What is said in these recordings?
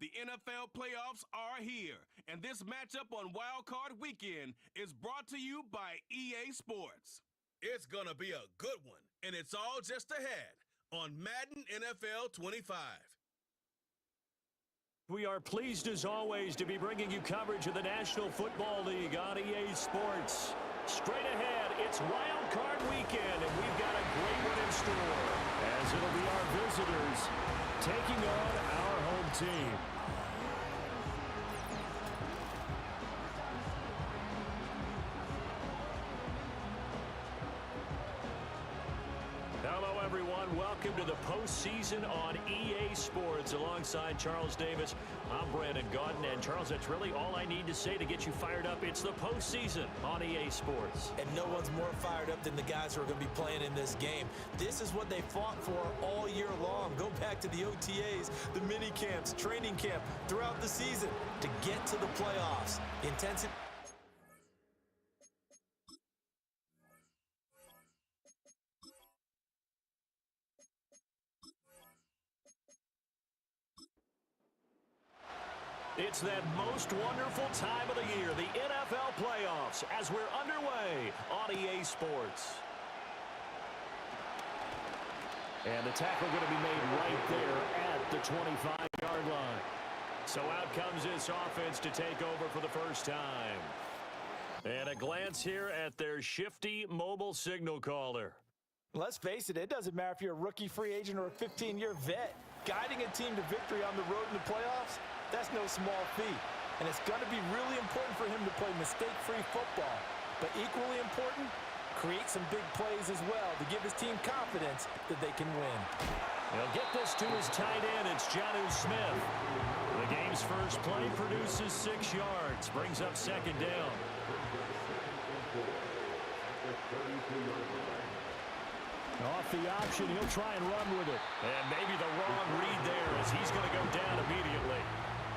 The NFL playoffs are here, and this matchup on Wild Card Weekend is brought to you by EA Sports. It's gonna be a good one, and it's all just ahead on Madden NFL 25. We are pleased as always to be bringing you coverage of the National Football League on EA Sports. Straight ahead, it's Wild Card Weekend, and we've got a great one in store, as it'll be our visitors taking on our home team. Hello, everyone. Welcome to the postseason on EA Sports. Alongside Charles Davis, I'm Brandon Gaudin. And, Charles, that's really all I need to say to get you fired up. It's the postseason on EA Sports. And no one's more fired up than the guys who are going to be playing in this game. This is what they fought for all year long. Go back to the OTAs, the mini camps, training camp, throughout the season to get to the playoffs. Intensity. It's that most wonderful time of the year, the NFL playoffs, as we're underway on EA Sports. And the tackle going to be made right there at the 25-yard line. So out comes this offense to take over for the first time. And a glance here at their shifty mobile signal caller. Let's face it, it doesn't matter if you're a rookie free agent or a 15-year vet. Guiding a team to victory on the road in the playoffs, that's no small feat. And it's going to be really important for him to play mistake-free football. But equally important, create some big plays as well to give his team confidence that they can win. He'll get this to his tight end. It's Jonnu Smith. The game's first play produces 6 yards. Brings up second down. Off the option, he'll try and run with it. And maybe the wrong read there as he's going to go down immediately.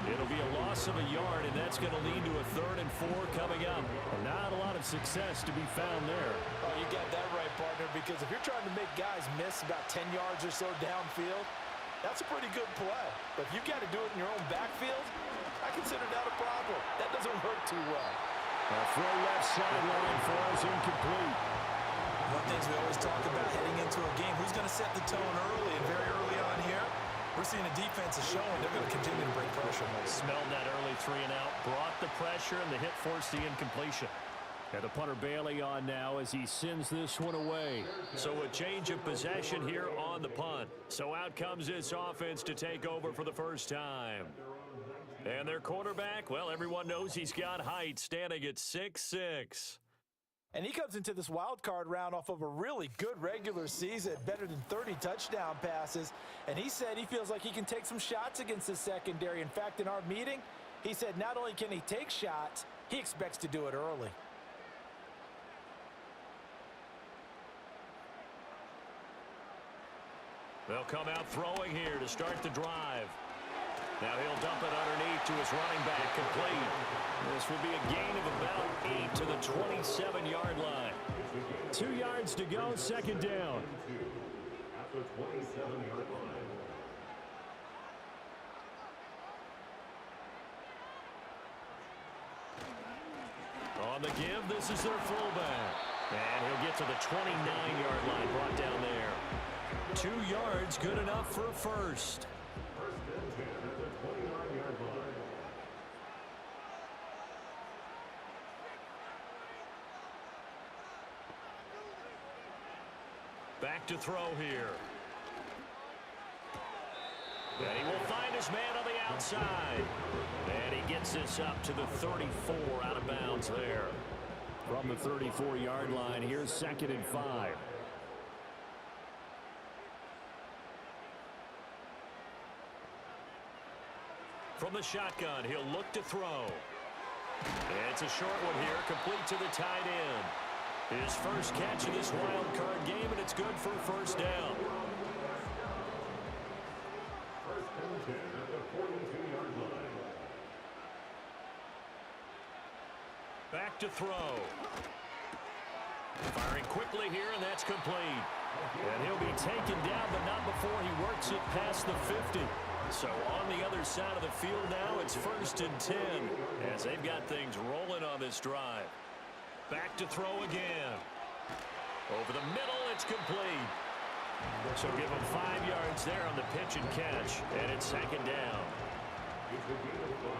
It'll be a loss of a yard, and that's going to lead to a 3rd and 4 coming up. Not a lot of success to be found there. Oh, you got that right, partner, because if you're trying to make guys miss about 10 yards or so downfield, that's a pretty good play. But if you've got to do it in your own backfield, I consider that a problem. That doesn't work too well. A throw left sideline falls incomplete. One of the things we always talk about heading into a game, who's going to set the tone early, and very early on here, we're seeing a defense is showing they're going to continue to bring pressure. Smelled that early 3 and out, brought the pressure, and the hit forced the incompletion. And the punter Bailey on now as he sends this one away. So a change of possession here on the punt. So out comes this offense to take over for the first time. And their quarterback, well, everyone knows he's got height, standing at 6'6". And he comes into this wild card round off of a really good regular season, better than 30 touchdown passes. And he said he feels like he can take some shots against the secondary. In fact, in our meeting, he said not only can he take shots, he expects to do it early. They'll come out throwing here to start the drive. Now he'll dump it underneath to his running back, complete. This will be a gain of about 8 to the 27-yard line. 2 yards to go, second down. At the 27-yard line. On the give, this is their fullback. And he'll get to the 29-yard line, brought down there. 2 yards, good enough for a first. First and 10 at the 29-yard line. Back to throw here. And he will find his man on the outside. And he gets this up to the 34, out of bounds there. From the 34-yard line, here's 2nd and 5. From the shotgun, he'll look to throw. It's a short one here, complete to the tight end. His first catch of this wild card game, and it's good for a first down. First and 10 at the 42-yard line. Back to throw. Firing quickly here, and that's complete. And he'll be taken down, but not before he works it past the 50. So on the other side of the field now, it's 1st and 10 as they've got things rolling on this drive. Back to throw again. Over the middle, it's complete. So give them 5 yards there on the pitch and catch, and it's 2nd down. It's a gain of 5.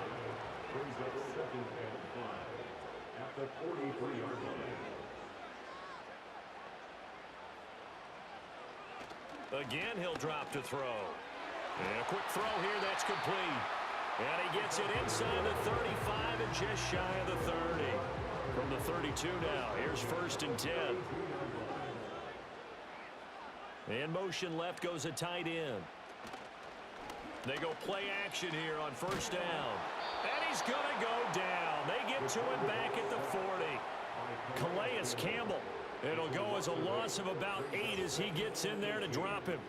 Brings up 2nd and 5 at the 43-yard line. Again, he'll drop to throw. And a quick throw here, that's complete. And he gets it inside the 35 and just shy of the 30. From the 32 now, here's 1st and 10. In motion left goes a tight end. They go play action here on 1st down. And he's going to go down. They get to him back at the 40. Calais Campbell. It'll go as a loss of about 8 as he gets in there to drop him.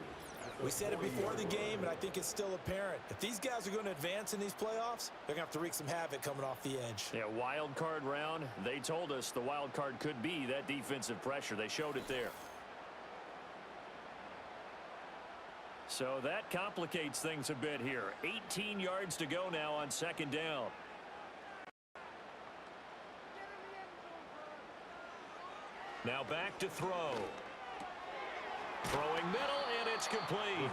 We said it before the game, and I think it's still apparent. If these guys are going to advance in these playoffs, they're going to have to wreak some havoc coming off the edge. Yeah, wild card round. They told us the wild card could be that defensive pressure. They showed it there. So that complicates things a bit here. 18 yards to go now on 2nd down. Now back to throw. Throwing middle, and it's complete.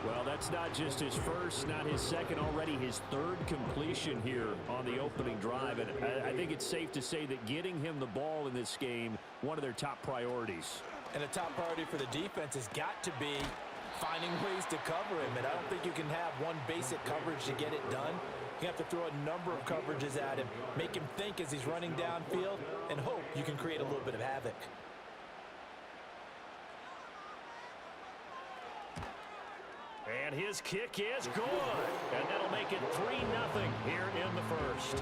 Well, that's not just his first, not his second, already his 3rd completion here on the opening drive. And I think it's safe to say that getting him the ball in this game, one of their top priorities. And a top priority for the defense has got to be finding ways to cover him. And I don't think you can have one basic coverage to get it done. You have to throw a number of coverages at him, make him think as he's running downfield, and hope you can create a little bit of havoc. And his kick is good. And that'll make it 3-0 here in the 1st.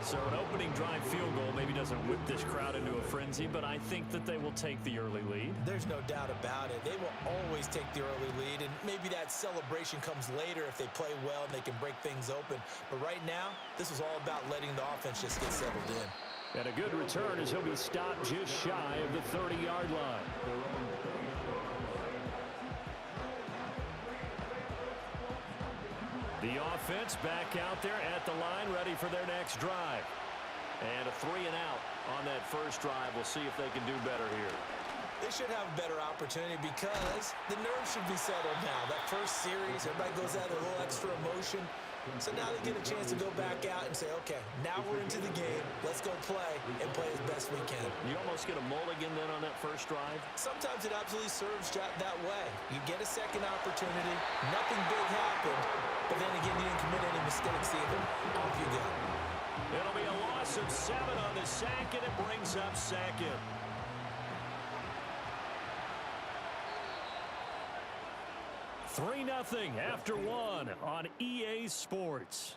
So an opening drive field goal maybe doesn't whip this crowd into a frenzy, but I think that they will take the early lead. There's no doubt about it. They will always take the early lead, and maybe that celebration comes later if they play well and they can break things open. But right now, this is all about letting the offense just get settled in. And a good return as he'll be stopped just shy of the 30-yard line. The offense back out there at the line, ready for their next drive. And a 3-and-out on that first drive. We'll see if they can do better here. They should have a better opportunity because the nerves should be settled now. That first series, everybody goes out with a little extra emotion. So now they get a chance to go back out and say, okay, now we're into the game. Let's go play and play as best we can. You almost get a mulligan then on that first drive? Sometimes it absolutely serves that way. You get a second opportunity. Nothing big happened. But then again, you didn't commit any mistakes either. Off you go. It'll be a loss of 7 on the sack, and it brings up 2nd. $3-0 after 1 on EA Sports.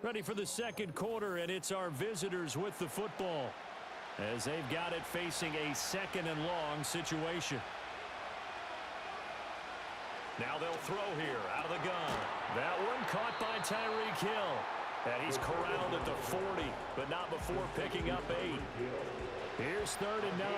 Ready for the 2nd quarter, and it's our visitors with the football as they've got it facing a 2nd and long situation. Now they'll throw here out of the gun. That one caught by Tyreek Hill. And he's corralled at the 40, but not before picking up 8. Here's 3rd and 9.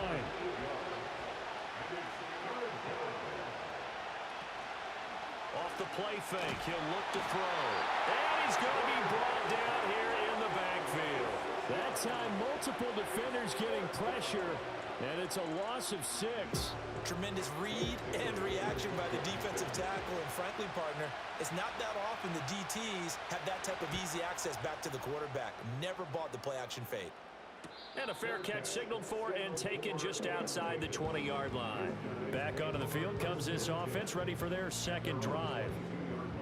Off the play fake, he'll look to throw. And he's going to be brought down here in the backfield. That time, multiple defenders getting pressure, and it's a loss of 6. Tremendous read and reaction by the defensive tackle, and frankly, partner, it's not that often the DTs have that type of easy access back to the quarterback. Never bought the play-action fade. And a fair catch signaled for and taken just outside the 20-yard line. Back onto the field comes this offense, ready for their 2nd drive.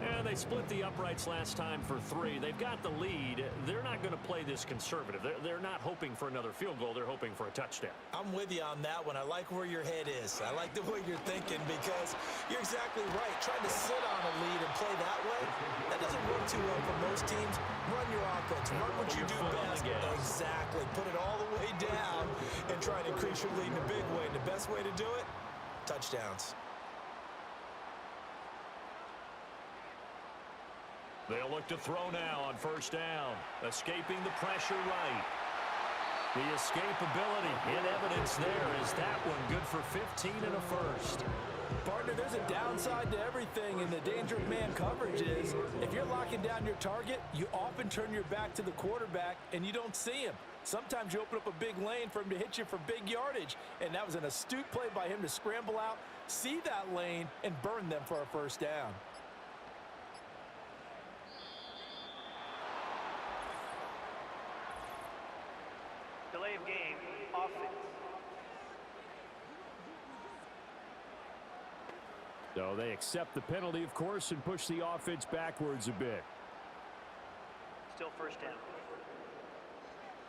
And they split the uprights last time for 3. They've got the lead. They're not going to play this conservative. They're not hoping for another field goal. They're hoping for a touchdown. I'm with you on that one. I like where your head is. I like the way you're thinking because you're exactly right. Trying to sit on a lead and play that way, that doesn't work too well for most teams. Run your offense. Run what you do best. Exactly. Put it all the way down and try to increase your lead in a big way. And the best way to do it, touchdowns. They'll look to throw now on first down. Escaping the pressure right. The escapability in evidence there is that one good for 15 and a first. Partner, there's a downside to everything, and the danger of man coverage is if you're locking down your target, you often turn your back to the quarterback and you don't see him. Sometimes you open up a big lane for him to hit you for big yardage, and that was an astute play by him to scramble out, see that lane, and burn them for a first down. Delay of game, offense. So they accept the penalty, of course, and push the offense backwards a bit. Still first down.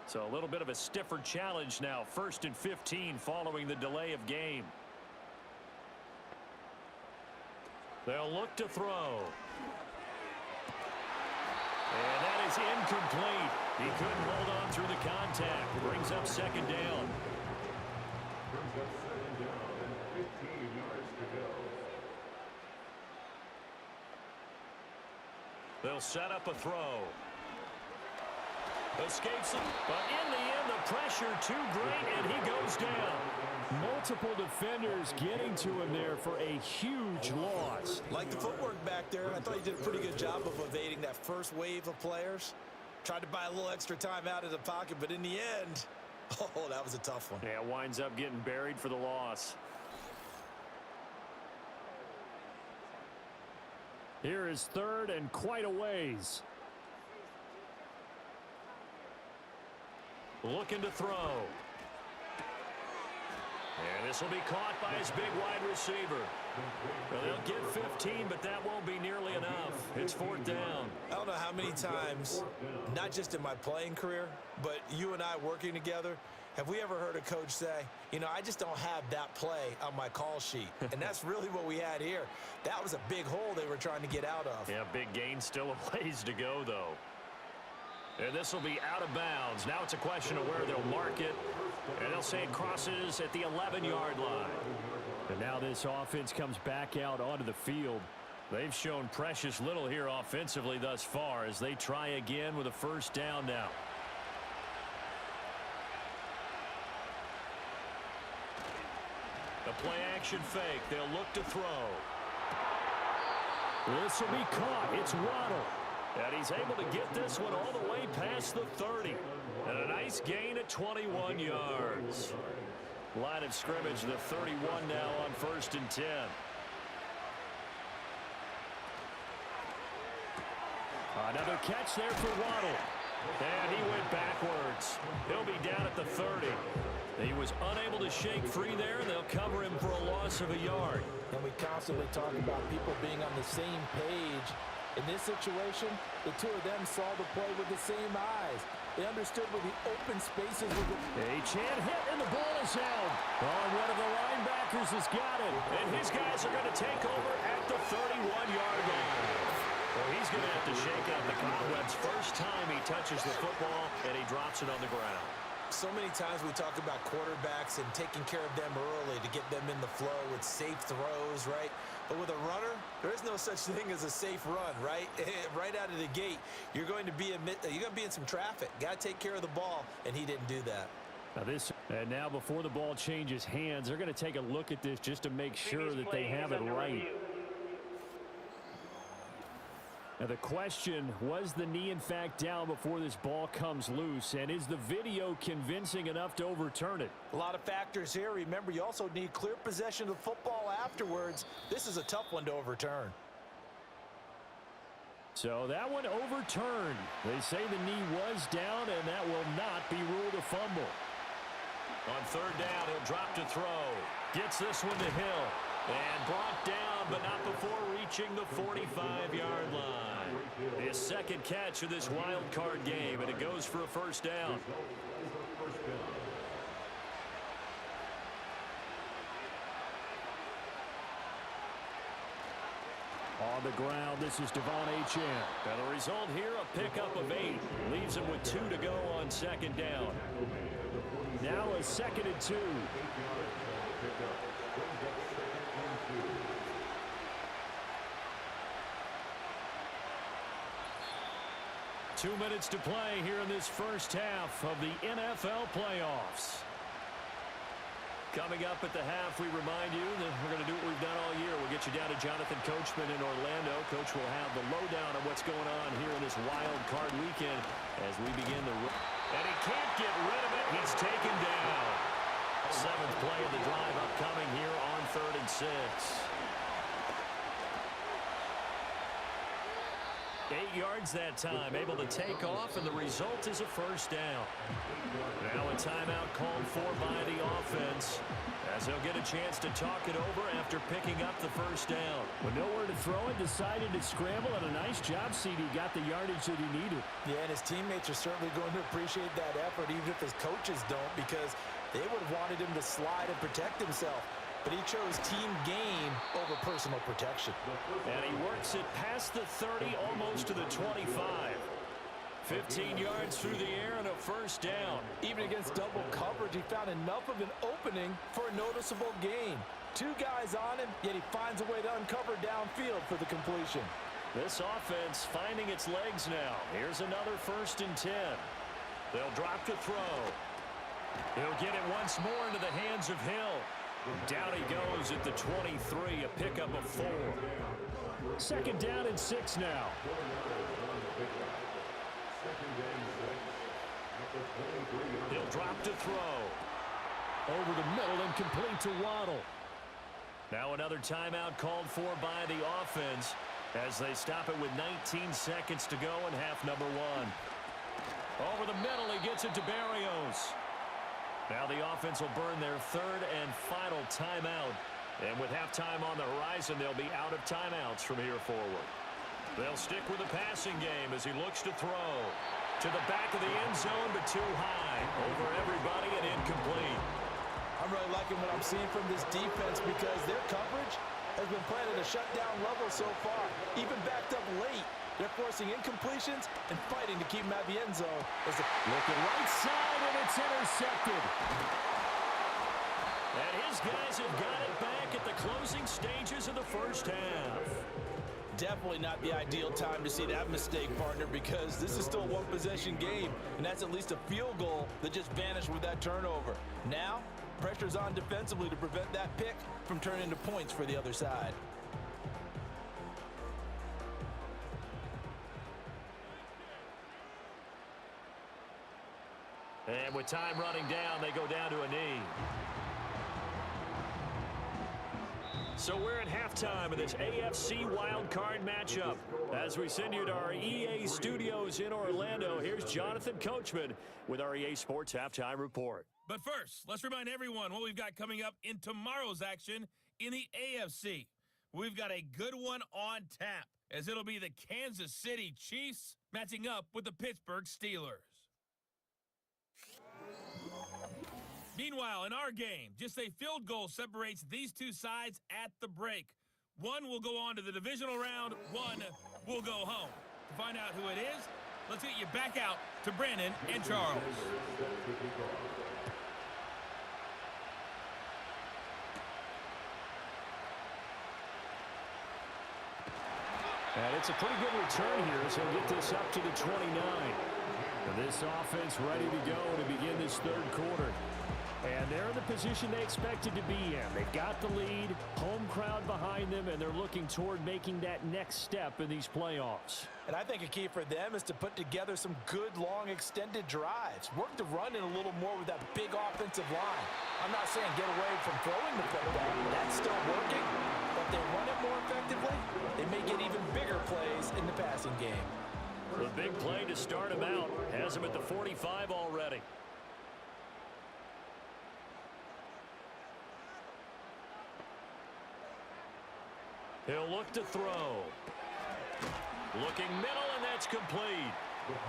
So a little bit of a stiffer challenge now. 1st and 15 following the delay of game. They'll look to throw. And that is incomplete. He couldn't hold on through the contact. Brings up 2nd down. Brings up 2nd down and 15 yards to go. They'll set up a throw. Escapes it, but in the end, the pressure too great, and he goes down. Multiple defenders getting to him there for a huge loss. Like the footwork back there, I thought he did a pretty good job of evading that first wave of players. Tried to buy a little extra time out of the pocket, but in the end, oh, that was a tough one. Yeah, winds up getting buried for the loss. Here is 3rd and quite a ways. Looking to throw. And this will be caught by his big wide receiver. Well, they'll get 15, but that won't be nearly enough. It's 4th down. I don't know how many times, not just in my playing career, but you and I working together, have we ever heard a coach say, you know, I just don't have that play on my call sheet. And that's really what we had here. That was a big hole they were trying to get out of. Yeah, big gain, still a ways to go, though. And this will be out of bounds. Now it's a question of where they'll mark it. And they'll say it crosses at the 11-yard line. And now this offense comes back out onto the field. They've shown precious little here offensively thus far as they try again with a first down now. A play-action fake. They'll look to throw. This will be caught. It's Waddle. And he's able to get this one all the way past the 30. And a nice gain at 21 yards. Line of scrimmage, the 31 now on 1st and 10. Another catch there for Waddle. And he went backwards. He'll be down at the 30. He was unable to shake free there, and they'll cover him for a loss of a yard. And we constantly talk about people being on the same page. In this situation, the two of them saw the play with the same eyes. They understood where the open spaces were. A chance hit, and the ball is held. Oh, one of the linebackers has got it. And his guys are going to take over at the 31-yard line. Well, he's going to have to shake out the cobwebs first time he touches the football, and he drops it on the ground. So many times we talk about quarterbacks and taking care of them early to get them in the flow with safe throws, right? But with a runner, there is no such thing as a safe run, right? Right out of the gate, you're going to be in some traffic. Got to take care of the ball, and he didn't do that. And now before the ball changes hands, they're going to take a look at this just to make sure that they have it right. Now the question, was the knee in fact down before this ball comes loose? And is the video convincing enough to overturn it? A lot of factors here. Remember, you also need clear possession of the football afterwards. This is a tough one to overturn. So that one overturned. They say the knee was down, and that will not be ruled a fumble. On 3rd down, he'll drop to throw. Gets this one to Hill. And brought down, but not before reaching the 45-yard line. His 2nd catch of this wild card game, and it goes for a first down. On the ground, this is Devon Achane. Now the result here, a pickup of 8. Leaves him with 2 to go on 2nd down. Now a 2nd and 2. 2 minutes to play here in this first half of the NFL playoffs. Coming up at the half, we remind you that we're going to do what we've done all year. We'll get you down to Jonathan Coachman in Orlando. Coach will have the lowdown on what's going on here in this wild card weekend as we begin the... And he can't get rid of it. He's taken down. 7th play of the drive upcoming here on 3rd and 6. 8 yards that time, able to take off, and the result is a first down. Now a timeout called for by the offense, as they'll get a chance to talk it over after picking up the first down. With nowhere to throw it, decided to scramble, and a nice job, CD. Got the yardage that he needed. Yeah, and his teammates are certainly going to appreciate that effort, even if his coaches don't, because they would have wanted him to slide and protect himself. But he chose team gain over personal protection. And he works it past the 30, almost to the 25. 15 yards through the air and a first down. Even against double coverage, he found enough of an opening for a noticeable gain. 2 guys on him, yet he finds a way to uncover downfield for the completion. This offense finding its legs now. Here's another 1st and 10. They'll drop to throw. He'll get it once more into the hands of Hill. Down he goes at the 23, a pickup of 4. 2nd down and 6 now. He'll drop to throw. Over the middle and complete to Waddle. Now another timeout called for by the offense as they stop it with 19 seconds to go in half number 1. Over the middle, he gets it to Berrios. Now the offense will burn their 3rd and final timeout. And with halftime on the horizon, they'll be out of timeouts from here forward. They'll stick with the passing game as he looks to throw. To the back of the end zone, but too high. Over everybody and incomplete. I'm really liking what I'm seeing from this defense because their coverage has been playing at a shutdown level so far. Even backed up late. They're forcing incompletions and fighting to keep him at the end zone. Looking right side, and it's intercepted. And his guys have got it back at the closing stages of the first half. Definitely not the ideal time to see that mistake, partner, because this is still a one-possession game, and that's at least a field goal that just vanished with that turnover. Now, pressure's on defensively to prevent that pick from turning into points for the other side. And with time running down, they go down to a knee. So we're at halftime of this AFC wildcard matchup. As we send you to our EA studios in Orlando, here's Jonathan Coachman with our EA Sports Halftime Report. But first, let's remind everyone what we've got coming up in tomorrow's action in the AFC. We've got a good one on tap, as it'll be the Kansas City Chiefs matching up with the Pittsburgh Steelers. Meanwhile, in our game, just a field goal separates these two sides at the break. One will go on to the divisional round, one will go home. To find out who it is, let's get you back out to Brandon and Charles. And it's a pretty good return here, so get this up to the 29. And this offense ready to go to begin this 3rd quarter. And they're in the position they expected to be in. They've got the lead, home crowd behind them, and they're looking toward making that next step in these playoffs. And I think a key for them is to put together some good, long, extended drives. Work the run in a little more with that big offensive line. I'm not saying get away from throwing the football. That's still working. But if they run it more effectively, they may get even bigger plays in the passing game. The big play to start him out has him at the 45 already. He'll look to throw. Looking middle, and that's complete.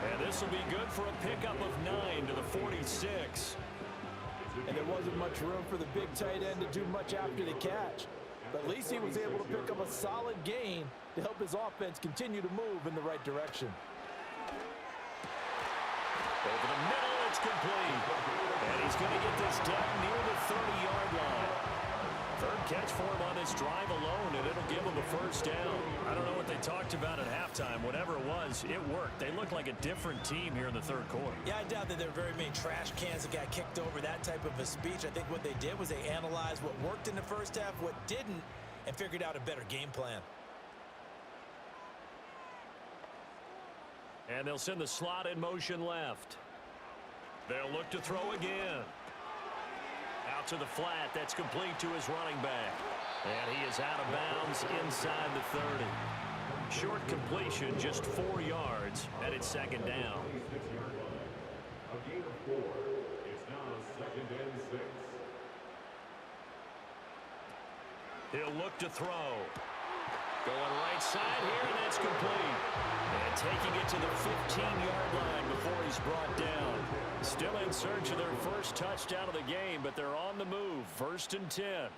And this will be good for a pickup of 9 to the 46. And there wasn't much room for the big tight end to do much after the catch. But at least he was able to pick up a solid gain to help his offense continue to move in the right direction. Over the middle, it's complete. And he's going to get this done near the 30-yard line. 3rd catch for him on this drive alone, and it'll give him a first down. I don't know what they talked about at halftime, whatever it was, it worked. They looked like a different team here in the third quarter. Yeah, I doubt that there were very many trash cans that got kicked over, that type of a speech. I think what they did was they analyzed what worked in the first half, what didn't, and figured out a better game plan. And they'll send the slot in motion left. They'll look to throw again. Out to the flat. That's complete to his running back. And he is out of bounds inside the 30. Short completion, just 4 yards, and it's second down. A gain of 4. It's now 2nd and 6. He'll look to throw. Going right side here, and that's complete. And taking it to the 15-yard line before he's brought down. Still in search of their first touchdown of the game, but they're on the move. 1st and 10.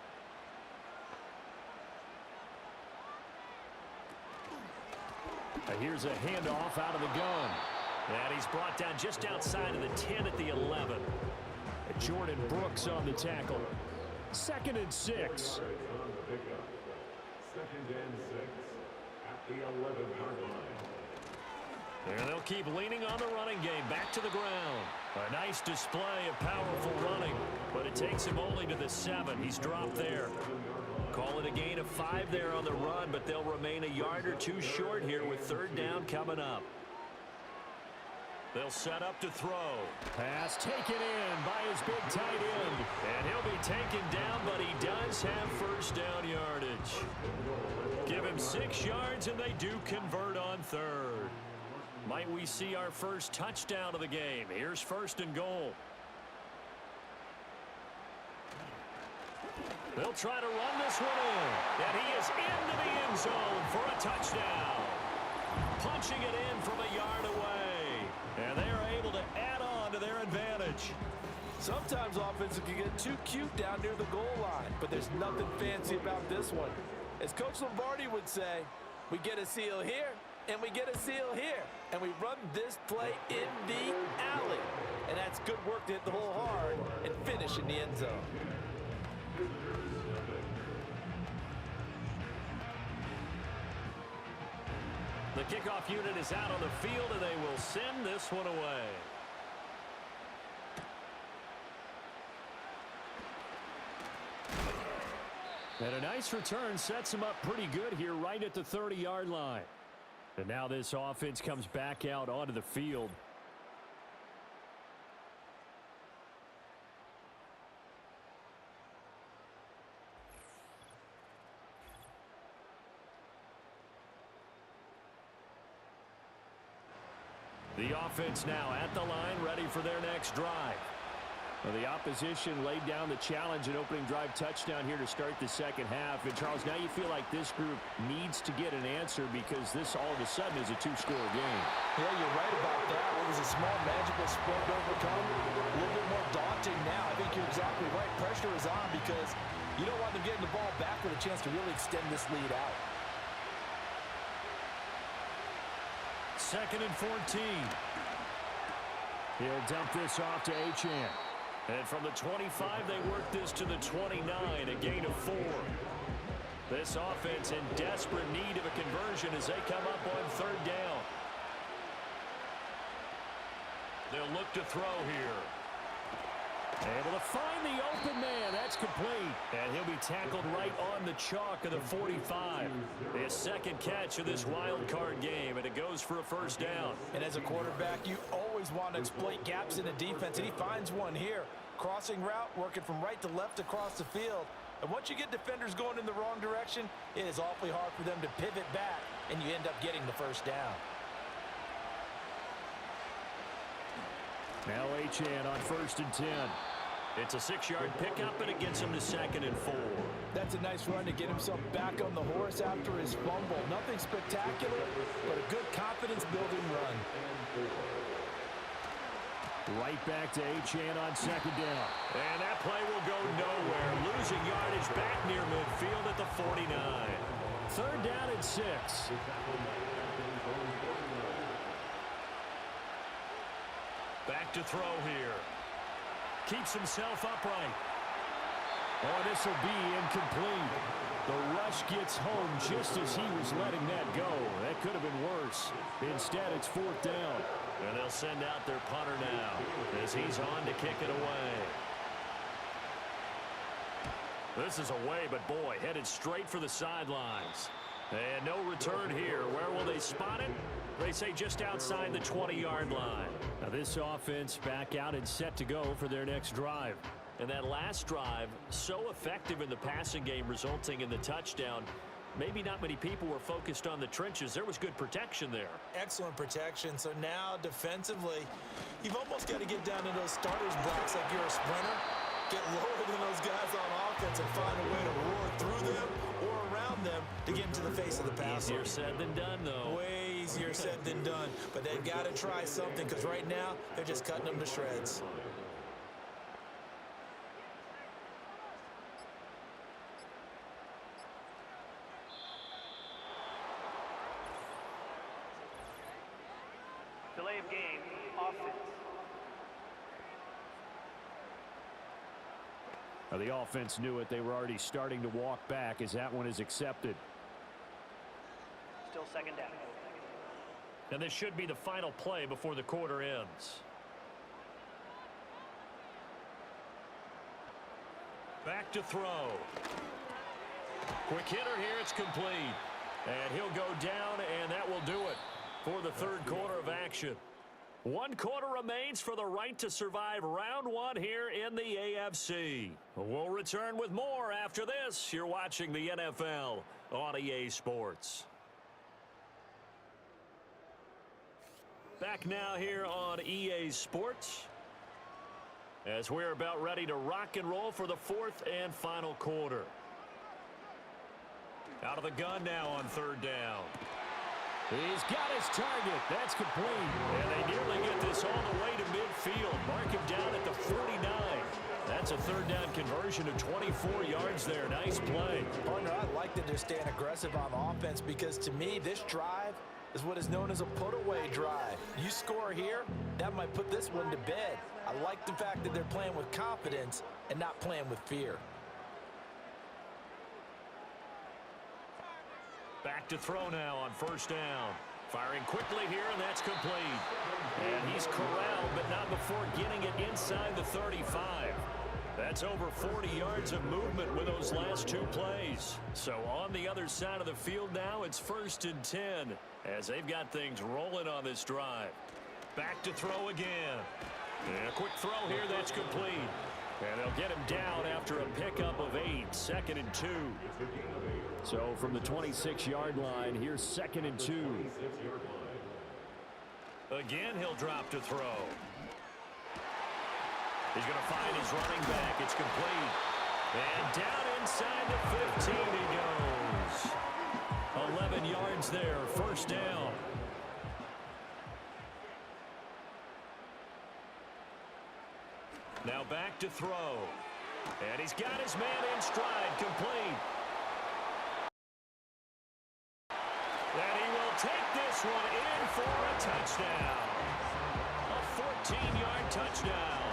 Here's a handoff out of the gun. And he's brought down just outside of the 10 at the 11. Jordan Brooks on the tackle. 2nd and 6. 2nd and 6 at the 11-yard line. And they'll keep leaning on the running game. Back to the ground. A nice display of powerful running, but it takes him only to the 7. He's dropped there. Call it a gain of 5 there on the run, but they'll remain a yard or 2 short here with 3rd down coming up. They'll set up to throw. Pass taken in by his big tight end. And he'll be taken down, but he does have 1st down yardage. Give him 6 yards, and they do convert on 3rd. Might we see our first touchdown of the game? Here's 1st and goal. They'll try to run this one in. And he is into the end zone for a touchdown. Punching it in from a yard away. And they are able to add on to their advantage. Sometimes offenses can get too cute down near the goal line, but there's nothing fancy about this one. As Coach Lombardi would say, we get a seal here, and we get a seal here, and we run this play in the alley. And that's good work to hit the hole hard and finish in the end zone. The kickoff unit is out on the field, and they will send this one away. And a nice return sets them up pretty good here right at the 30-yard line. And now this offense comes back out onto the field. The offense now at the line, ready for their next drive. Well, the opposition laid down the challenge and opening drive touchdown here to start the second half. And, Charles, now you feel like this group needs to get an answer because this all of a sudden is a 2-score game. Yeah, you're right about that. It was a small magical spread to overcome. A little bit more daunting now. I think you're exactly right. Pressure is on because you don't want them getting the ball back with a chance to really extend this lead out. 2nd and 14. He'll dump this off to Achane. And from the 25, they work this to the 29, a gain of 4. This offense in desperate need of a conversion as they come up on 3rd down. They'll look to throw here. Able to find the open man. That's complete. And he'll be tackled right on the chalk of the 45. His 2nd catch of this wild card game, and it goes for a 1st down. And as a quarterback, you always want to exploit gaps in the defense, and he finds one here. Crossing route, working from right to left across the field. And once you get defenders going in the wrong direction, it is awfully hard for them to pivot back, and you end up getting the 1st down. Now Achane on 1st and 10. It's a 6-yard pickup, and it gets him to 2nd and 4. That's a nice run to get himself back on the horse after his fumble. Nothing spectacular, but a good confidence-building run. Right back to Achane on 2nd down. And that play will go nowhere. Losing yardage back near midfield at the 49. 3rd down and 6. Back to throw here. Keeps himself upright. Oh, this will be incomplete. The rush gets home just as he was letting that go. That could have been worse. Instead, it's 4th down. And they'll send out their punter now as he's on to kick it away. This is away, but boy, headed straight for the sidelines. And no return here. Where will they spot it? They say just outside the 20-yard line. Now this offense back out and set to go for their next drive. And that last drive, so effective in the passing game, resulting in the touchdown. Maybe not many people were focused on the trenches. There was good protection there. Excellent protection. So now defensively, you've almost got to get down to those starters blocks like you're a sprinter. Get lower than those guys on offense and find a way to roar through them or around them to get into the face of the passer. Easier said than done, though. Way easier said than done. But they've got to try something because right now they're just cutting them to shreds. Delay of game, offense. Now the offense knew it. They were already starting to walk back as that one is accepted. Still 2nd down. And this should be the final play before the quarter ends. Back to throw. Quick hitter here. It's complete. And he'll go down, and that will do it for the 3rd quarter of action. 1 quarter remains for the right to survive round 1 here in the AFC. We'll return with more after this. You're watching the NFL on EA Sports. Back now here on EA Sports as we're about ready to rock and roll for the 4th and final quarter. Out of the gun now on 3rd down. He's got his target. That's complete. And they nearly get this all the way to midfield. Mark him down at the 49. That's a 3rd down conversion of 24 yards there. Nice play. Partner, I like that they're staying aggressive on offense because to me, this drive is what is known as a put-away drive. You score here, that might put this one to bed. I like the fact that they're playing with confidence and not playing with fear. Back to throw now on 1st down. Firing quickly here, and that's complete. And he's corralled, but not before getting it inside the 35. That's over 40 yards of movement with those last 2 plays. So on the other side of the field now, it's 1st and 10 as they've got things rolling on this drive. Back to throw again. And a quick throw here, that's complete. And they'll get him down after a pickup of 8, 2nd and 2. So from the 26-yard line, here's 2nd and 2. Again, he'll drop to throw. He's going to find his running back. It's complete. And down inside the 15 he goes. 11 yards there, 1st down. Now back to throw. And he's got his man in stride, complete. And he will take this one in for a touchdown. A 14-yard touchdown.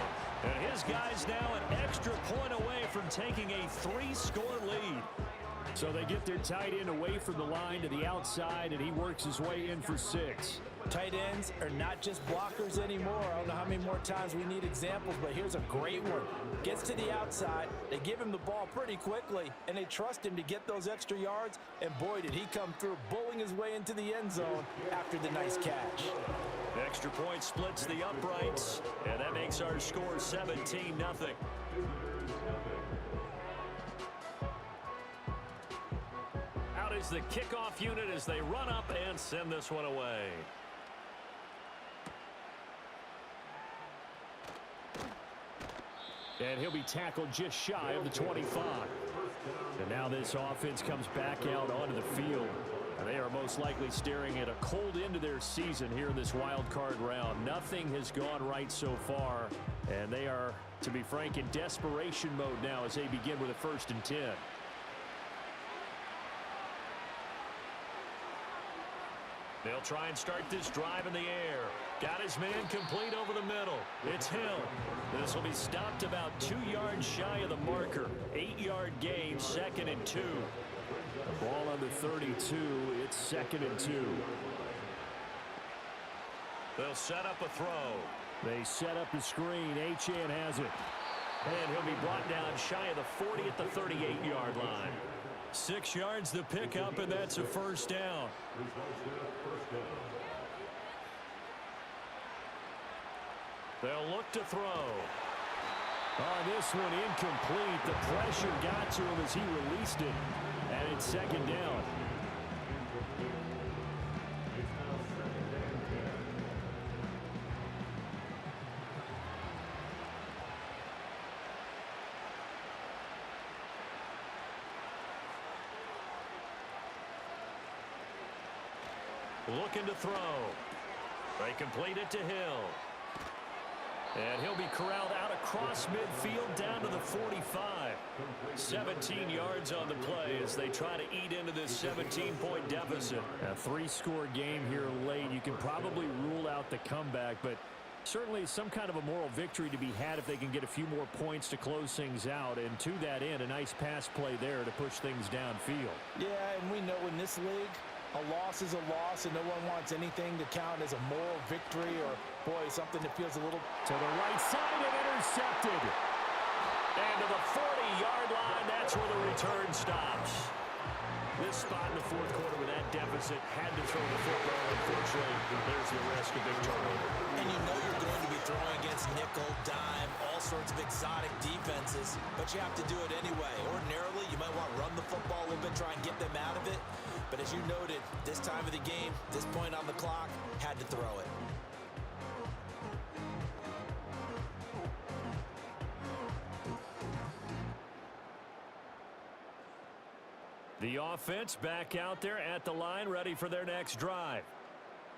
And his guy's now an extra point away from taking a 3-score lead. So they get their tight end away from the line to the outside, and he works his way in for 6. Tight ends are not just blockers anymore. I don't know how many more times we need examples, but here's a great one. Gets to the outside, they give him the ball pretty quickly, and they trust him to get those extra yards, and boy, did he come through, bowling his way into the end zone after the nice catch. Extra point splits the uprights, and that makes our score 17-0. Out is the kickoff unit as they run up and send this one away. And he'll be tackled just shy of the 25. And now this offense comes back out onto the field. And they are most likely staring at a cold end to their season here in this wild card round. Nothing has gone right so far. And they are, to be frank, in desperation mode now as they begin with a 1st and 10. They'll try and start this drive in the air. Got his man complete over the middle. It's Hill. This will be stopped about 2 yards shy of the marker. 8-yard gain, 2nd and 2. Ball on the 32. It's 2nd and 2. They'll set up a throw. They set up the screen. Achane has it. And he'll be brought down shy of the 40 at the 38-yard line. 6 yards to pick up, and that's a first down. They'll look to throw. On this one, incomplete. The pressure got to him as he released it. And it's 2nd down. Looking to throw. They complete it to Hill. And he'll be corralled out across midfield down to the 45. 17 yards on the play as they try to eat into this 17-point deficit. A 3-score game here late. You can probably rule out the comeback, but certainly some kind of a moral victory to be had if they can get a few more points to close things out. And to that end, a nice pass play there to push things downfield. Yeah, and we know in this league, a loss is a loss, and no one wants anything to count as a moral victory or, boy, something that feels a little... To the right side and intercepted. And to the 40-yard line, that's where the return stops. This spot in the 4th quarter with that deficit had to throw the football. Unfortunately, there's the risk of big turnover. And you know you're going to be throwing against nickel, dime, all sorts of exotic defenses, but you have to do it anyway. Ordinarily, you might want to run the football a little bit, try and get them out of it. But as you noted, this time of the game, this point on the clock, had to throw it. The offense back out there at the line, ready for their next drive.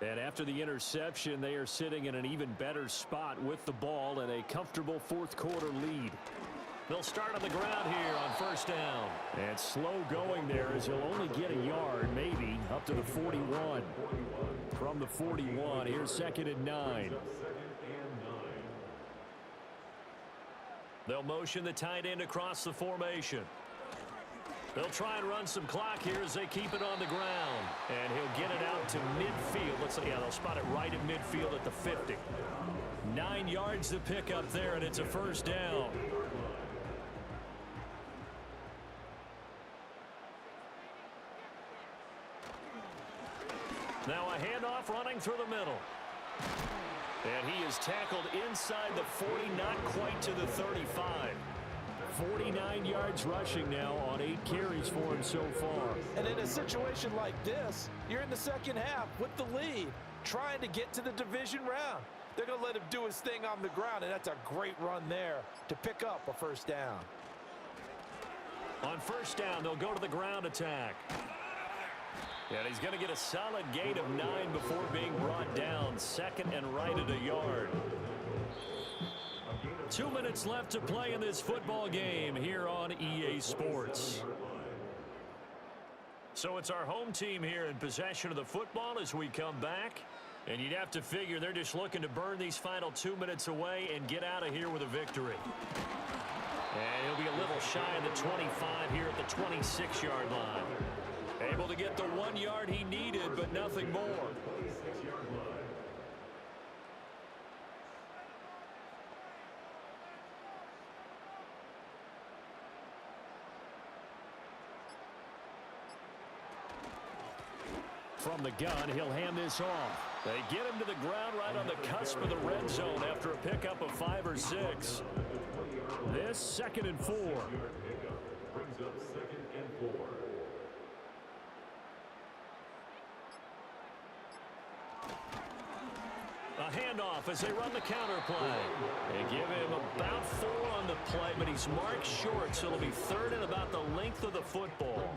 And after the interception, they are sitting in an even better spot with the ball and a comfortable 4th quarter lead. They'll start on the ground here on 1st down. And slow going there as he'll only get a yard, maybe, up to the 41. From the 41, here's 2nd and 9. They'll motion the tight end across the formation. They'll try and run some clock here as they keep it on the ground. And he'll get it out to midfield. They'll spot it right at midfield at the 50. 9 yards to pick up there, and it's a 1st down. Now a handoff running through the middle. And he is tackled inside the 40, not quite to the 35. 49 yards rushing now on 8 carries for him so far. And in a situation like this, you're in the 2nd half with the lead, trying to get to the division round. They're going to let him do his thing on the ground, and that's a great run there to pick up a 1st down. On 1st down, they'll go to the ground attack. And he's going to get a solid gain of 9 before being brought down. 2nd and right at a yard. 2 minutes left to play in this football game here on EA Sports. So it's our home team here in possession of the football as we come back. And you'd have to figure they're just looking to burn these final 2 minutes away and get out of here with a victory. And he'll be a little shy of the 25 here at the 26-yard line. Able to get the 1 yard he needed, but nothing more. From the gun, he'll hand this off. They get him to the ground right on the cusp of the red zone after a pickup of 5 or 6. This 2nd and 4. Brings up 2nd and 4. A handoff as they run the counter play. They give him about 4 on the play, but he's marked short, so it'll be 3rd and about the length of the football.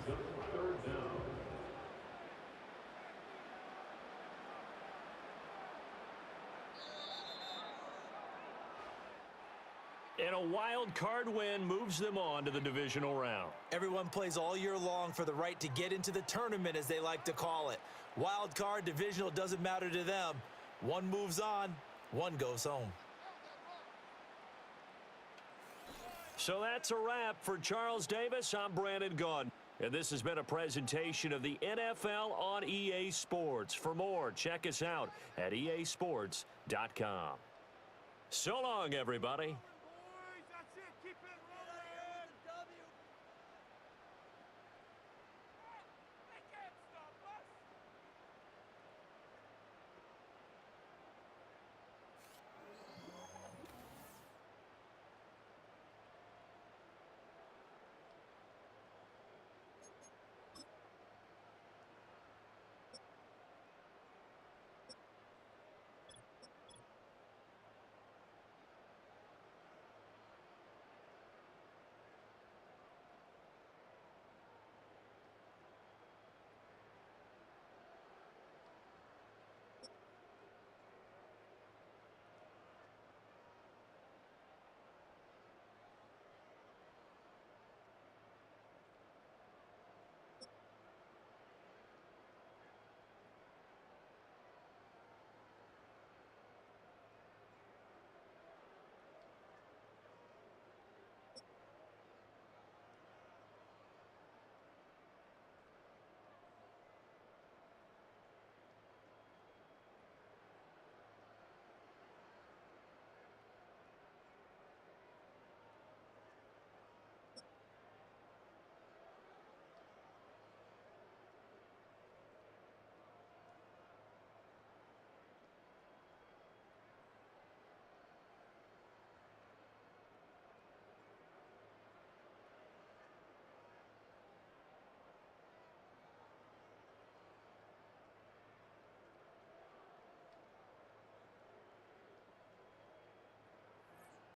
And a wild card win moves them on to the divisional round. Everyone plays all year long for the right to get into the tournament, as they like to call it. Wild card, divisional, doesn't matter to them. One moves on, one goes home. So that's a wrap for Charles Davis. I'm Brandon Gaudin. And this has been a presentation of the NFL on EA Sports. For more, check us out at easports.com. So long, everybody.